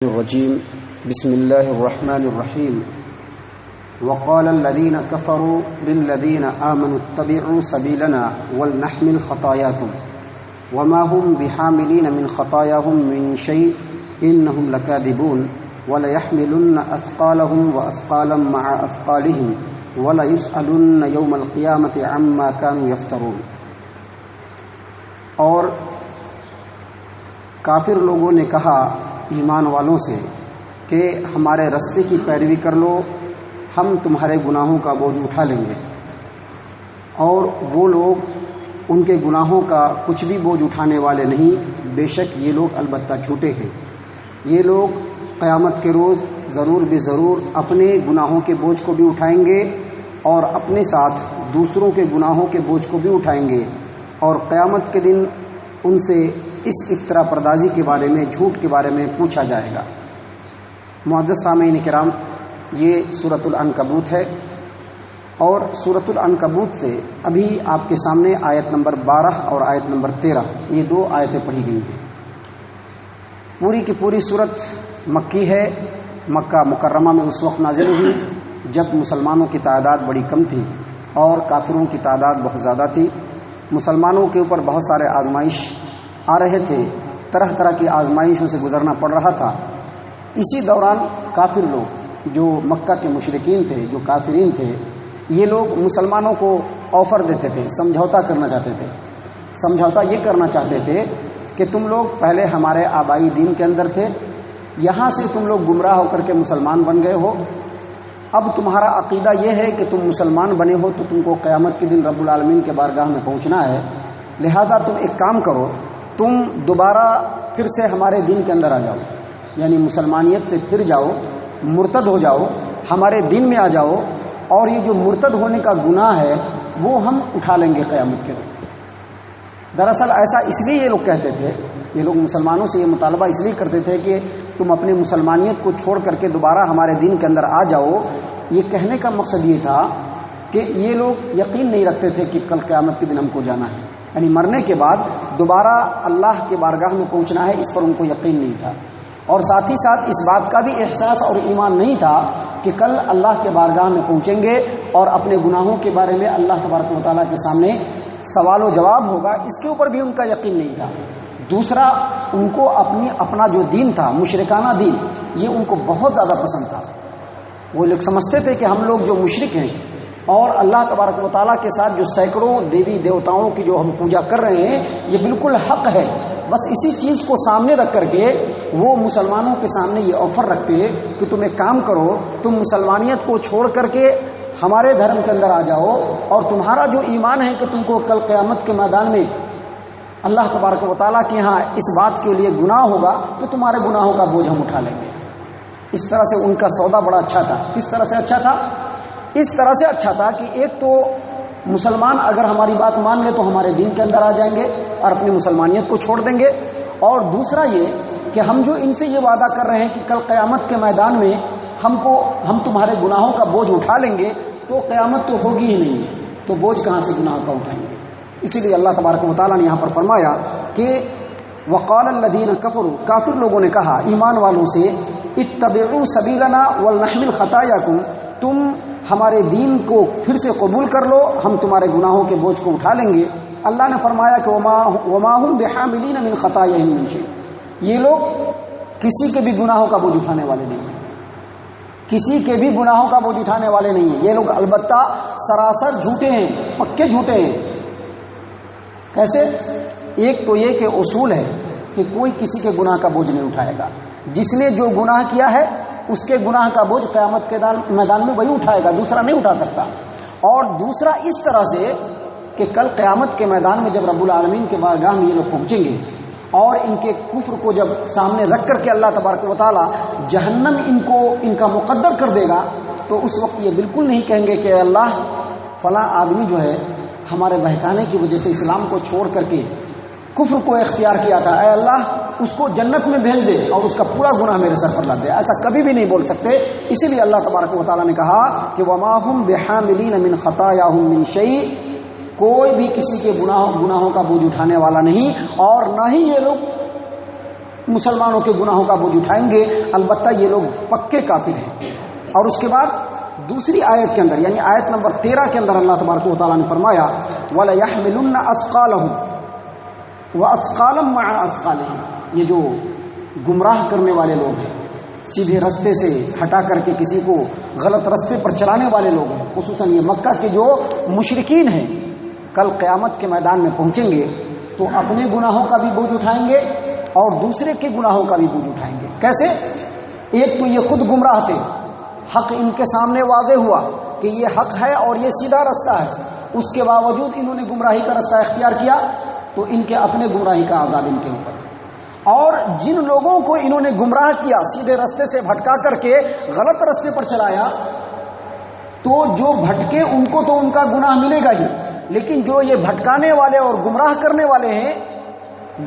الرجيم بسم الله الرحمن الرحيم وقال الذين كفروا للذين آمنوا اتبعوا سبيلنا ولنحمل خطاياكم وما هم بحاملين من خطاياهم من شيء إنهم لكاذبون وليحملن أثقالهم وأثقالا مع أثقالهم وليسألن يوم القيامة عما كانوا يفترون۔ اور کافر لوگوں نے کہا ایمان والوں سے کہ ہمارے رستے کی پیروی کر لو، ہم تمہارے گناہوں کا بوجھ اٹھا لیں گے۔ اور وہ لوگ ان کے گناہوں کا کچھ بھی بوجھ اٹھانے والے نہیں، بے شک یہ لوگ البتہ جھوٹے ہیں۔ یہ لوگ قیامت کے روز ضرور بے ضرور اپنے گناہوں کے بوجھ کو بھی اٹھائیں گے اور اپنے ساتھ دوسروں کے گناہوں کے بوجھ کو بھی اٹھائیں گے، اور قیامت کے دن ان سے اس افترا پردازی کے بارے میں، جھوٹ کے بارے میں پوچھا جائے گا۔ معزز سامعین کرام، یہ سورۃ العنکبوت ہے، اور سورۃ العنکبوت سے ابھی آپ کے سامنے آیت نمبر 12 اور آیت نمبر 13 یہ دو آیتیں پڑھی گئی ہیں۔ پوری کی پوری سورت مکی ہے، مکہ مکرمہ میں اس وقت نازل ہوئی جب مسلمانوں کی تعداد بڑی کم تھی اور کافروں کی تعداد بہت زیادہ تھی۔ مسلمانوں کے اوپر بہت سارے آزمائش آ رہے تھے، طرح طرح کی آزمائشوں سے گزرنا پڑ رہا تھا۔ اسی دوران کافر لوگ جو مکہ کے مشرکین تھے، جو کافرین تھے، یہ لوگ مسلمانوں کو آفر دیتے تھے، سمجھوتا کرنا چاہتے تھے۔ سمجھوتا یہ کرنا چاہتے تھے کہ تم لوگ پہلے ہمارے آبائی دین کے اندر تھے، یہاں سے تم لوگ گمراہ ہو کر کے مسلمان بن گئے ہو، اب تمہارا عقیدہ یہ ہے کہ تم مسلمان بنے ہو تو تم کو قیامت کے دن رب العالمین کے بارگاہ میں پہنچنا ہے، لہذا تم ایک کام کرو، تم دوبارہ پھر سے ہمارے دین کے اندر آ جاؤ، یعنی مسلمانیت سے پھر جاؤ، مرتد ہو جاؤ، ہمارے دین میں آ جاؤ، اور یہ جو مرتد ہونے کا گناہ ہے وہ ہم اٹھا لیں گے قیامت کے دن۔ دراصل ایسا اس لیے یہ لوگ کہتے تھے، یہ لوگ مسلمانوں سے یہ مطالبہ اس لیے کرتے تھے کہ تم اپنی مسلمانیت کو چھوڑ کر کے دوبارہ ہمارے دین کے اندر آ جاؤ۔ یہ کہنے کا مقصد یہ تھا کہ یہ لوگ یقین نہیں رکھتے تھے کہ کل قیامت کے دن ہم کو جانا ہے، یعنی مرنے کے بعد دوبارہ اللہ کے بارگاہ میں پہنچنا ہے، اس پر ان کو یقین نہیں تھا، اور ساتھ ہی ساتھ اس بات کا بھی احساس اور ایمان نہیں تھا کہ کل اللہ کے بارگاہ میں پہنچیں گے اور اپنے گناہوں کے بارے میں اللہ تبارک و تعالیٰ کے سامنے سوال و جواب ہوگا، اس کے اوپر بھی ان کا یقین نہیں تھا۔ دوسرا، ان کو اپنا جو دین تھا، مشرکانہ دین، یہ ان کو بہت زیادہ پسند تھا۔ وہ لوگ سمجھتے تھے کہ ہم لوگ جو مشرک ہیں اور اللہ تبارک و تعالیٰ کے ساتھ جو سینکڑوں دیوی دیوتاؤں کی جو ہم پوجا کر رہے ہیں یہ بالکل حق ہے، بس اسی چیز کو سامنے رکھ کر کے وہ مسلمانوں کے سامنے یہ آفر رکھتے کہ تم ایک کام کرو، تم مسلمانیت کو چھوڑ کر کے ہمارے دھرم کے اندر آ جاؤ، اور تمہارا جو ایمان ہے کہ تم کو کل قیامت کے میدان میں اللہ تبارک و تعالیٰ کے ہاں اس بات کے لیے گناہ ہوگا تو تمہارے گناہوں کا بوجھ ہم اٹھا لیں گے۔ اس طرح سے ان کا سودا بڑا اچھا تھا۔ کس طرح سے اچھا تھا؟ اس طرح سے اچھا تھا کہ ایک تو مسلمان اگر ہماری بات مان لے تو ہمارے دین کے اندر آ جائیں گے اور اپنی مسلمانیت کو چھوڑ دیں گے، اور دوسرا یہ کہ ہم جو ان سے یہ وعدہ کر رہے ہیں کہ کل قیامت کے میدان میں ہم تمہارے گناہوں کا بوجھ اٹھا لیں گے، تو قیامت تو ہوگی ہی نہیں، تو بوجھ کہاں سے گناہوں کا اٹھائیں گے؟ اسی لیے اللہ تبارک و تعالیٰ نے یہاں پر فرمایا کہ وقال الذین کفروا، کافر لوگوں نے کہا ایمان والوں سے، اتبعوا سبیلنا ولنحمل خطایاکم، تم ہمارے دین کو پھر سے قبول کر لو، ہم تمہارے گناہوں کے بوجھ کو اٹھا لیں گے۔ اللہ نے فرمایا کہ وما هم بحاملین من خطایاہم من شیء، یہ لوگ کسی کے بھی گناہوں کا بوجھ اٹھانے والے نہیں ہیں، کسی کے بھی گناہوں کا بوجھ اٹھانے والے نہیں ہیں۔ یہ لوگ البتہ سراسر جھوٹے ہیں، پکے جھوٹے ہیں۔ کیسے؟ ایک تو یہ کہ اصول ہے کہ کوئی کسی کے گناہ کا بوجھ نہیں اٹھائے گا، جس نے جو گناہ کیا ہے اس کے گناہ کا بوجھ قیامت کے میدان میں وہی اٹھائے گا، دوسرا نہیں اٹھا سکتا۔ اور دوسرا اس طرح سے کہ کل قیامت کے میدان میں جب رب العالمین کے بارگاہ میں یہ لوگ پہنچیں گے اور ان کے کفر کو جب سامنے رکھ کر کے اللہ تبارک و تعالی جہنم ان کا مقدر کر دے گا، تو اس وقت یہ بالکل نہیں کہیں گے کہ اللہ فلاں آدمی جو ہے ہمارے بہکانے کی وجہ سے اسلام کو چھوڑ کر کے کفر کو اختیار کیا تھا، اے اللہ اس کو جنت میں بھیج دے اور اس کا پورا گناہ میرے سر پر لاد دے، ایسا کبھی بھی نہیں بول سکتے۔ اسی لیے اللہ تبارک و تعالیٰ نے کہا کہ وما هم بحاملین من خطایاہم من شیء، کوئی بھی کسی کے گناہوں کا بوجھ اٹھانے والا نہیں، اور نہ ہی یہ لوگ مسلمانوں کے گناہوں کا بوجھ اٹھائیں گے، البتہ یہ لوگ پکے کافر ہیں۔ اور اس کے بعد دوسری آیت کے اندر یعنی آیت نمبر 13 کے اندر اللہ تبارک و تعالیٰ نے فرمایا وَلَيَحْمِلُنَّ أَثْقَالَهُمْ وَأَثْقَالًا مَعَ أَثْقَالِهِمْ۔ یہ جو گمراہ کرنے والے لوگ ہیں، سیدھے رستے سے ہٹا کر کے کسی کو غلط رستے پر چلانے والے لوگ ہیں، خصوصاً یہ مکہ کے جو مشرکین ہیں، کل قیامت کے میدان میں پہنچیں گے تو اپنے گناہوں کا بھی بوجھ اٹھائیں گے اور دوسرے کے گناہوں کا بھی بوجھ اٹھائیں گے۔ کیسے؟ ایک تو یہ خود گمراہ تھے، حق ان کے سامنے واضح ہوا کہ یہ حق ہے اور یہ سیدھا رستہ ہے، اس کے باوجود انہوں نے گمراہی کا رستہ اختیار کیا، تو ان کے اپنے گمراہی کا عذاب ان کے اوپر۔ اور جن لوگوں کو انہوں نے گمراہ کیا، سیدھے رستے سے بھٹکا کر کے غلط رستے پر چلایا، تو جو بھٹکے ان کو تو ان کا گناہ ملے گا ہی، لیکن جو یہ بھٹکانے والے اور گمراہ کرنے والے ہیں،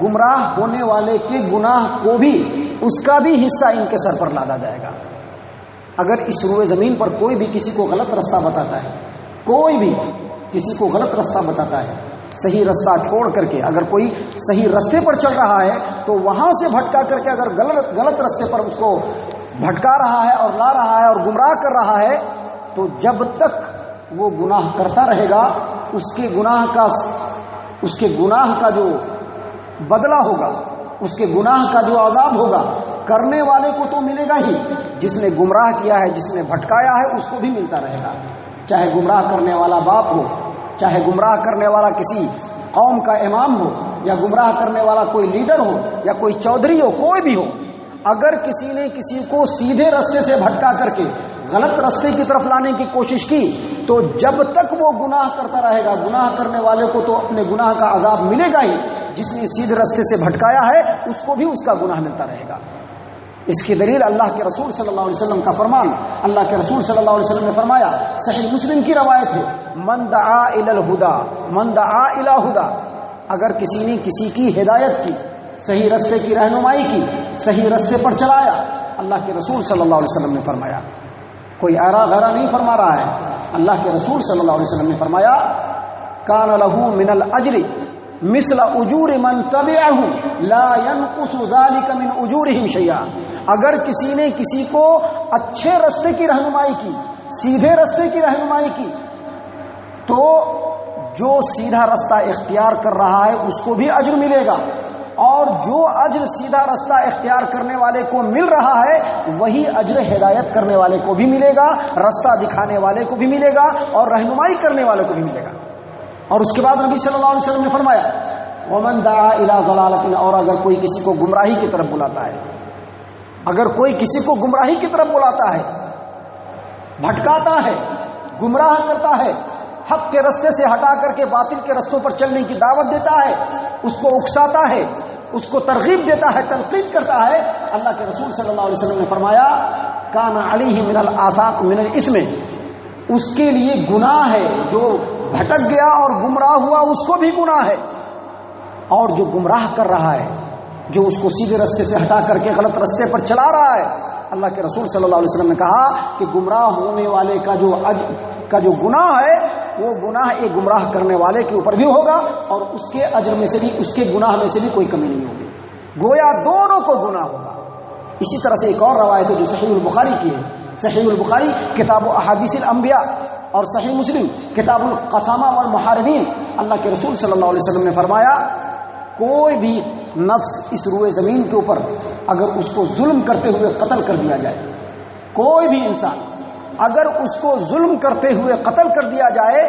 گمراہ ہونے والے کے گناہ کو بھی اس کا بھی حصہ ان کے سر پر لادا جائے گا۔ اگر اس روئے زمین پر کوئی بھی کسی کو غلط رستہ بتاتا ہے، کوئی بھی کسی کو غلط رستہ بتاتا ہے، صحیح رستہ چھوڑ کر کے اگر کوئی صحیح رستے پر چل رہا ہے تو وہاں سے بھٹکا کر کے اگر غلط رستے پر اس کو بھٹکا رہا ہے اور لا رہا ہے اور گمراہ کر رہا ہے، تو جب تک وہ گناہ کرتا رہے گا اس کے گناہ کا جو بدلہ ہوگا، اس کے گناہ کا جو عذاب ہوگا، کرنے والے کو تو ملے گا ہی، جس نے گمراہ کیا ہے، جس نے بھٹکایا ہے، اس کو بھی ملتا رہے گا، چاہے گمراہ کرنے والا باپ ہو، چاہے گمراہ کرنے والا کسی قوم کا امام ہو، یا گمراہ کرنے والا کوئی لیڈر ہو، یا کوئی چودھری ہو، کوئی بھی ہو۔ اگر کسی نے کسی کو سیدھے رستے سے بھٹکا کر کے غلط رستے کی طرف لانے کی کوشش کی، تو جب تک وہ گناہ کرتا رہے گا، گناہ کرنے والے کو تو اپنے گناہ کا عذاب ملے گا ہی، جس نے سیدھے رستے سے بھٹکایا ہے اس کو بھی اس کا گناہ ملتا رہے گا۔ اس کی دلیل اللہ کے رسول صلی اللہ علیہ وسلم کا فرمان۔ اللہ کے رسول صلی اللہ علیہ وسلم نے فرمایا، صحیح مسلم کی روایت ہے، من دعا الی الہدی، من دعا الی ہدی، اگر کسی نے کسی کی ہدایت کی، صحیح رستے کی رہنمائی کی، صحیح رستے پر چلایا، اللہ کے رسول صلی اللہ علیہ وسلم نے فرمایا، کوئی ایرا غیرہ نہیں فرما رہا ہے، اللہ کے رسول صلی اللہ علیہ وسلم نے فرمایا، کان لہ من الاجر مثل اجور من تبعہ لا ينقص ذلك من اجورهم شیئا۔ اگر کسی نے کسی کو اچھے رستے کی رہنمائی کی، سیدھے رستے کی رہنمائی کی، تو جو سیدھا رستہ اختیار کر رہا ہے اس کو بھی اجر ملے گا، اور جو اجر سیدھا رستہ اختیار کرنے والے کو مل رہا ہے وہی اجر ہدایت کرنے والے کو بھی ملے گا، رستہ دکھانے والے کو بھی ملے گا، اور رہنمائی کرنے والے کو بھی ملے گا۔ اور اس کے بعد نبی صلی اللہ علیہ وسلم نے فرمایا، ومن دعا الی ضلالۃ، اور اگر کوئی کسی کو گمراہی کی طرف بلاتا ہے، اگر کوئی کسی کو گمراہی کی طرف بلاتا ہے، بھٹکاتا ہے، گمراہ کرتا ہے، حق کے رستے سے ہٹا کر کے باطل کے رستوں پر چلنے کی دعوت دیتا ہے، اس کو اکساتا ہے، اس کو ترغیب دیتا ہے، تنقید کرتا ہے، اللہ کے رسول صلی اللہ علیہ وسلم نے فرمایا، کان علیہ من الآثام من الاسم، اس کے لیے گناہ ہے، جو بھٹک گیا اور گمراہ ہوا اس کو بھی گناہ ہے، اور جو گمراہ کر رہا ہے، جو اس کو سیدھے رستے سے ہٹا کر کے غلط رستے پر چلا رہا ہے، اللہ کے رسول صلی اللہ علیہ وسلم نے کہا کہ گمراہ ہونے والے کا جو گناہ ہے، وہ گناہ ایک گمراہ کرنے والے کے اوپر بھی ہوگا، اور اس کے اجر میں سے بھی، اس کے گناہ میں سے بھی کوئی کمی نہیں ہوگی، گویا دونوں کو گناہ ہوگا۔ اسی طرح سے ایک اور روایت ہے جو صحیح البخاری کی ہے، صحیح البخاری کتاب احادیث الانبیاء، اور صحیح مسلم کتاب القسامہ والمحاربین، اللہ کے رسول صلی اللہ علیہ وسلم نے فرمایا، کوئی بھی نفس اس روئے زمین کے اوپر اگر اس کو ظلم کرتے ہوئے قتل کر دیا جائے، کوئی بھی انسان اگر اس کو ظلم کرتے ہوئے قتل کر دیا جائے،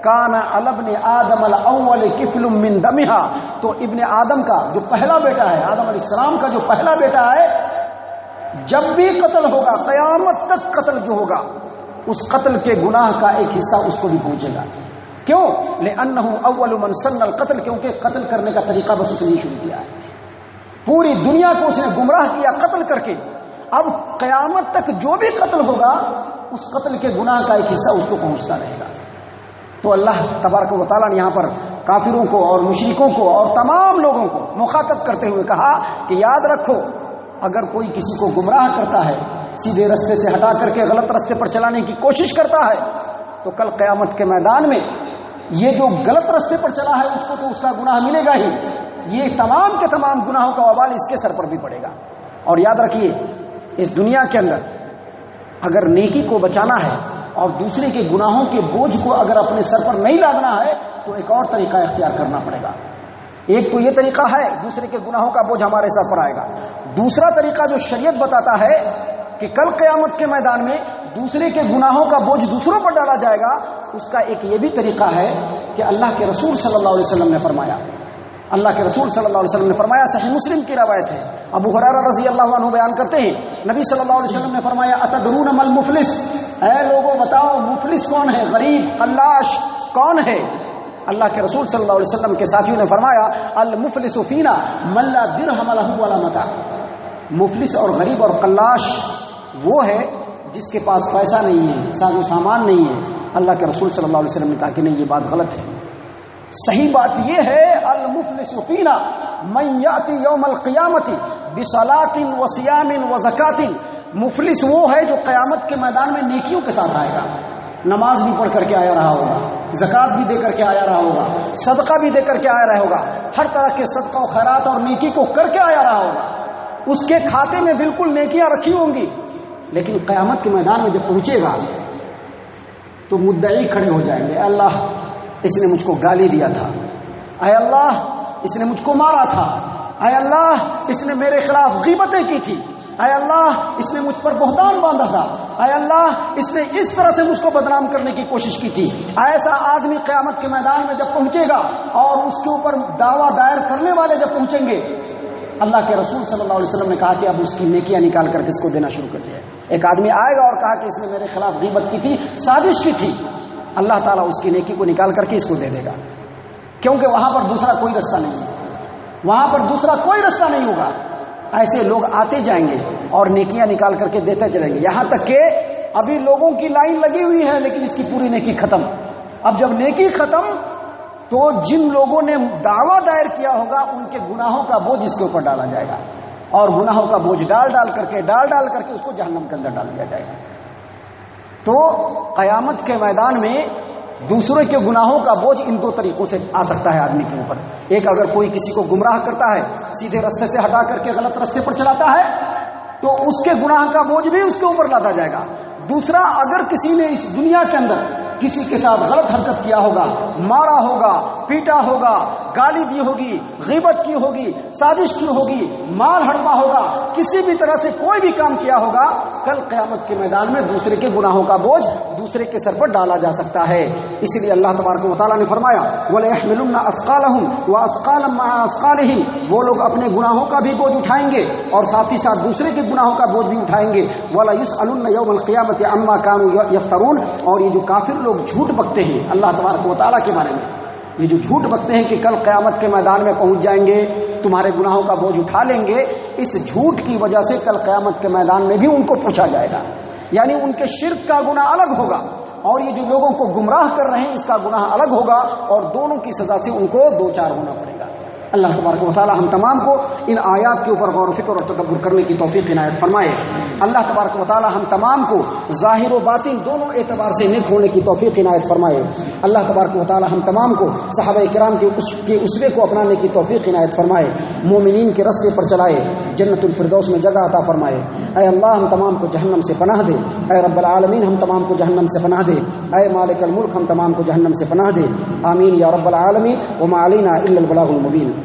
کان علی ابن آدم الاول کفل من دمہا، تو ابن آدم کا جو پہلا بیٹا ہے، آدم علیہ السلام کا جو پہلا بیٹا ہے، جب بھی قتل ہوگا، قیامت تک قتل جو ہوگا، اس قتل کے گناہ کا ایک حصہ اس کو بھی پہنچے گا۔ کیوں؟ لأنہ اول من سن القتل، کیونکہ قتل کرنے کا طریقہ بس اس نے شروع کیا ہے، پوری دنیا کو اس نے گمراہ کیا قتل کر کے، اب قیامت تک جو بھی قتل ہوگا اس قتل کے گناہ کا ایک حصہ اس کو پہنچتا رہے گا۔ تو اللہ تبارک و تعالیٰ نے یہاں پر کافروں کو اور مشرکوں کو اور تمام لوگوں کو مخاطب کرتے ہوئے کہا کہ یاد رکھو، اگر کوئی کسی کو گمراہ کرتا ہے، سیدھے رستے سے ہٹا کر کے غلط رستے پر چلانے کی کوشش کرتا ہے، تو کل قیامت کے میدان میں یہ جو غلط رستے پر چلا ہے اس کو تو اس کا گناہ ملے گا ہی، یہ تمام کے تمام گناہوں کا وبال اس کے سر پر بھی پڑے گا۔ اور یاد رکھیے اس دنیا کے اندر اگر نیکی کو بچانا ہے اور دوسرے کے گناہوں کے بوجھ کو اگر اپنے سر پر نہیں لادنا ہے تو ایک اور طریقہ اختیار کرنا پڑے گا۔ ایک تو یہ طریقہ ہے دوسرے کے گناہوں کا بوجھ ہمارے سر پر آئے گا، دوسرا طریقہ جو شریعت بتاتا ہے کہ کل قیامت کے میدان میں دوسرے کے گناہوں کا بوجھ دوسروں پر ڈالا جائے گا، اس کا ایک یہ بھی طریقہ ہے کہ اللہ کے رسول صلی اللہ علیہ وسلم نے فرمایا، اللہ کے رسول صلی اللہ علیہ وسلم نے فرمایا، صحیح مسلم کی روایت ہے، ابو ہریرہ رضی اللہ عنہ بیان کرتے ہیں نبی صلی اللہ علیہ وسلم نے فرمایا اتدرون ما المفلس، اے لوگوں بتاؤ مفلس کون ہے، غریب قلاش کون ہے؟ اللہ کے رسول صلی اللہ علیہ وسلم کے ساتھیوں نے فرمایا المفلس فینا من لا درہم لہ ولا متاع، مفلس اور غریب اور قلاش وہ ہے جس کے پاس پیسہ نہیں ہے، ساز و سامان نہیں ہے۔ اللہ کے رسول صلی اللہ علیہ وسلم نے کہا کہ نہیں، یہ بات غلط ہے، صحیح بات یہ ہے المفلس فینا من یاتی یوم القیامت بصلاۃ وصیام وزکات، مفلس وہ ہے جو قیامت کے میدان میں نیکیوں کے ساتھ آئے گا، نماز بھی پڑھ کر کے آیا رہا ہوگا، زکات بھی دے کر کے آیا رہا ہوگا، صدقہ بھی دے کر کے آیا رہا ہوگا، ہر طرح کے صدقہ و خیرات اور نیکی کو کر کے آیا رہا ہوگا، اس کے کھاتے میں بالکل نیکیاں رکھی ہوں گی، لیکن قیامت کے میدان میں جب پہنچے گا تو مدعی کھڑے ہو جائیں گے، اللہ اس نے مجھ کو گالی دیا تھا، اے اللہ اس نے مجھ کو مارا تھا، اے اللہ اس نے میرے خلاف غیبتیں کی تھی، اے اللہ اس نے مجھ پر بہتان باندھا تھا، اے اللہ اس نے اس طرح سے مجھ کو بدنام کرنے کی کوشش کی تھی۔ ایسا آدمی قیامت کے میدان میں جب پہنچے گا اور اس کے اوپر دعویٰ دائر کرنے والے جب پہنچیں گے، اللہ کے رسول صلی اللہ علیہ وسلم نے کہا کہ اب اس کی نیکیاں نکال کر کے اس کو دینا شروع کر دیا۔ ایک آدمی آئے گا اور کہا کہ اس نے میرے خلاف غیبت کی تھی، سازش کی تھی، اللہ تعالیٰ اس کی نیکی کو نکال کر کے اس کو دے دے گا، کیونکہ وہاں پر دوسرا کوئی رستہ نہیں ہے، وہاں پر دوسرا کوئی رستہ نہیں ہوگا۔ ایسے لوگ آتے جائیں گے اور نیکیاں نکال کر کے دیتے چلیں گے، یہاں تک کہ ابھی لوگوں کی لائن لگی ہوئی ہے لیکن اس کی پوری نیکی ختم۔ اب جب نیکی ختم تو جن لوگوں نے دعویٰ دائر کیا ہوگا ان کے گناہوں کا بوجھ اس کے اوپر ڈالا جائے گا، اور گناہوں کا بوجھ ڈال کر کے اس کو جہنم کے اندر ڈال دیا جائے گا۔ تو قیامت کے میدان میں دوسرے کے گناہوں کا بوجھ ان دو طریقوں سے آ سکتا ہے آدمی کے اوپر۔ ایک، اگر کوئی کسی کو گمراہ کرتا ہے، سیدھے رستے سے ہٹا کر کے غلط رستے پر چلاتا ہے تو اس کے گناہ کا بوجھ بھی اس کے اوپر لادا جائے گا۔ دوسرا، اگر کسی نے اس دنیا کے اندر کسی کے ساتھ غلط حرکت کیا ہوگا، مارا ہوگا، پیٹا ہوگا، گالی دی ہوگی، غیبت کی ہوگی، سازش کی ہوگی، مال ہڑپا ہوگا، کسی بھی طرح سے کوئی بھی کام کیا ہوگا، کل قیامت کے میدان میں دوسرے کے گناہوں کا بوجھ دوسرے کے سر پر ڈالا جا سکتا ہے۔ اس لیے اللہ تبارک و تعالیٰ نے فرمایا وَلَيَحْمِلُنَّ أَثْقَالَهُمْ وَأَثْقَالًا مَعَ أَثْقَالِهِمْ، وہ لوگ اپنے گناہوں کا بھی بوجھ اٹھائیں گے اور ساتھ ہی ساتھ دوسرے کے گناہوں کا بوجھ بھی اٹھائیں گے۔ وَلَيُسْأَلُنَّ يَوْمَ الْقِيَامَةِ عَمَّا كَانُوا يَفْتَرُونَ، اور یہ جو کافر لوگ جھوٹ بکتے ہیں اللہ تبارک و تعالیٰ کے بارے میں، یہ جو جھوٹ بکتے ہیں کہ کل قیامت کے میدان میں پہنچ جائیں گے، تمہارے گناہوں کا بوجھ اٹھا لیں گے، اس جھوٹ کی وجہ سے کل قیامت کے میدان میں بھی ان کو پوچھا جائے گا، یعنی ان کے شرک کا گناہ الگ ہوگا اور یہ جو لوگوں کو گمراہ کر رہے ہیں اس کا گناہ الگ ہوگا، اور دونوں کی سزا سے ان کو دو چار ہونا پڑے گا۔ اللہ تبارک و تعالی ہم تمام کو ان آیات کے اوپر غور و فکر اور تدبر کرنے کی توفیق عنایت فرمائے۔ اللہ تبارک و تعالی ہم تمام کو ظاہر و باطن دونوں اعتبار سے نیک ہونے کی توفیق عنایت فرمائے۔ اللہ تبارک و تعالی ہم تمام کو صحابہ کرام کے اسوے کو اپنانے کی توفیق عنایت فرمائے، مومنین کے راستے پر چلائے، جنت الفردوس میں جگہ عطا فرمائے۔ اے اللہ ہم تمام کو جہنم سے پناہ دے، اے رب العالمین ہم تمام کو جہنم سے پناہ دے، اے مالک الملک ہم تمام کو جہنم سے پناہ دے، آمین یا رب العالمین۔ وما علینا الا البلاغ المبین۔